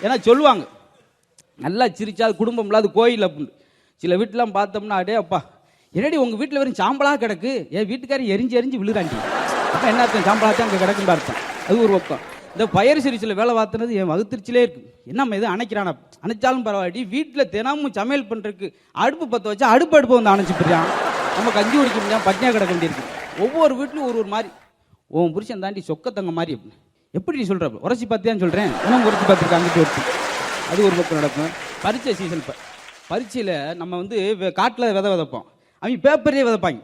ஏன்னா சொல்லுவாங்க நல்லா சிரிச்சா அது குடும்பம் இல்லாத கோயில் அப்படின்னு. சில வீட்டிலாம் பார்த்தோம்னா அடே அப்பா என்னடி உங்கள் வீட்டில் வெறும் சாம்பலாக கிடக்கு, என் வீட்டுக்காரர் எரிஞ்சு எரிஞ்சு விழுறாண்டி. அப்போ என்ன அர்த்தம்? சாம்பலாத்தான் அங்கே கிடக்குன்னு அர்த்தம். அது ஒரு பக்கம். இந்த பயறு சிரிச்சில் வேலை பார்த்தனது என் வகுத்திருச்சிலே இருக்கு. என்னம்மா எதுவும் அணைக்கிறானா? அணைச்சாலும் பரவாயில்ல, வீட்டில் தினமும் சமையல் பண்ணுறதுக்கு அடுப்பு பற்ற வச்சா அடுப்பு வந்து அணைச்சிப்பிடுறான். நம்ம கஞ்சி குடிக்க முடியாது, பட்னியாக கிடக்க வேண்டியிருக்கு. ஒவ்வொரு வீட்லையும் ஒரு மாதிரி. உன் புருஷன் தாண்டி சொக்கத்தங்க மாதிரி அப்படின்னு. எப்படி நீ சொல்கிற? உரைச்சி பார்த்தியான்னு சொல்கிறேன். இன்னும் உரைச்சி பார்த்துருக்கேன் அங்கிட்டு ஒருத்தி. அது ஒரு பக்கம் நடக்கும். பரீட்சை சீசன். இப்போ பரீட்சையில் நம்ம வந்து காட்டில் விதைப்போம், அவங்க பேப்பர்லேயே விதைப்பாங்க.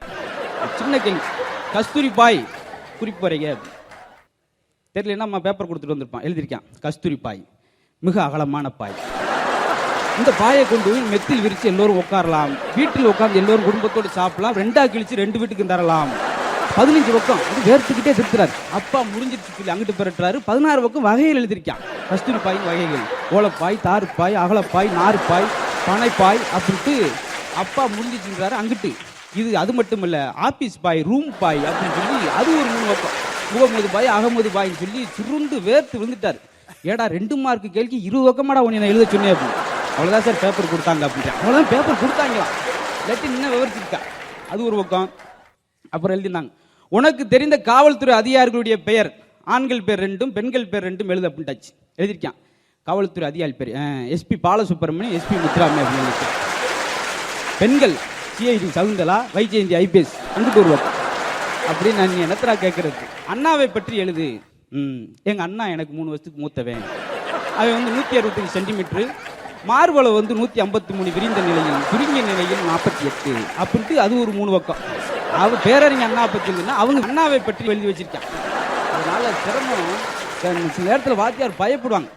சின்ன கேள்வி, கஸ்தூரி பாய் குறிப்பு வரைங்க தெரியலன்னா நம்ம பேப்பர் கொடுத்துட்டு வந்திருப்பான், எழுதியிருக்கான் கஸ்தூரி பாய் மிக அகலமான பாய். இந்த பாயை கொண்டு மெத்தில் விரித்து எல்லோரும் உட்காரலாம், வீட்டில் உட்காந்து எல்லோரும் குடும்பத்தோடு சாப்பிடலாம், 2ஆ கிழிச்சு 2 வீட்டுக்கு தரலாம். 15 பக்கம் அது வேர்த்துக்கிட்டே திருத்துறாரு. அப்பா முடிஞ்சிருச்சு சொல்லி அங்கிட்டு பெறட்டுறாரு. 16 பக்கம் வகைகள் எழுதியிருக்கான். கஸ்தூரி பாயின் வகைகள், ஓலப்பாய், தாருப்பாய், அகலப்பாய், நார்பாய், பனைப்பாய் அப்படின்ட்டு அப்பா முடிஞ்சிச்சுன்றாரு. அங்கிட்டு இது அது மட்டும் இல்லை, ஆபீஸ் பாய், ரூம் பாய் அப்படின்னு சொல்லி அது ஒரு 3 பக்கம். முகமது பாய், அகமது பாய்ன்னு சொல்லி சுருண்டு வேர்த்து விழுந்துட்டார். ஏடா 2 மார்க்கு கேள்வி 20 பக்கமாடா உன்னை நான் எழுத சொன்னேன் அப்படின்னு. அவ்வளோதான் சார் பேப்பர் கொடுத்தாங்க அப்படின்ட்டு. அவ்வளோதான் பேப்பர் கொடுத்தாங்களாம், இல்லாட்டி இன்னும் விவரிச்சிருக்கா. அது ஒரு பக்கம். அப்புறம் எழுதினாங்க, உனக்கு தெரிந்த காவல்துறை அதிகாரிகளுடைய பெயர், ஆண்கள் பேர் 2 பெண்கள் பேர் 2 எழுது அப்படின்ட்டாச்சு. எழுதியிருக்கான் காவல்துறை அதிகாரி பேர் எஸ்பி பாலசுப்ரமணியம், எஸ்பி முத்துராமன் அப்படின்னு. பெண்கள் சிஐடி சகுந்தலா, வைஜெயந்தி ஐபிஎஸ், அங்கிட்டு ஒரு பக்கம். அப்படி நான் நீ என்னத்தரா கேட்கறது? அண்ணாவை பற்றி எழுது. எங்கள் அண்ணா எனக்கு 3 வருஷத்துக்கு மூத்தவன். அவன் வந்து 165 சென்டிமீட்டரு, மார்பளவு வந்து 153, விரிந்த நிலையில், சுருங்கிய நிலையில் 48 அப்படின்ட்டு அது ஒரு 3 பக்கம். அவ பேரறிஞர் அண்ணா பற்றி எழுதுனா அவங்க அண்ணாவை பற்றி எழுதி வச்சிருக்கான். அதனால சிரமம். சில நேரத்தில் வாத்தியார் பயப்படுவாங்க.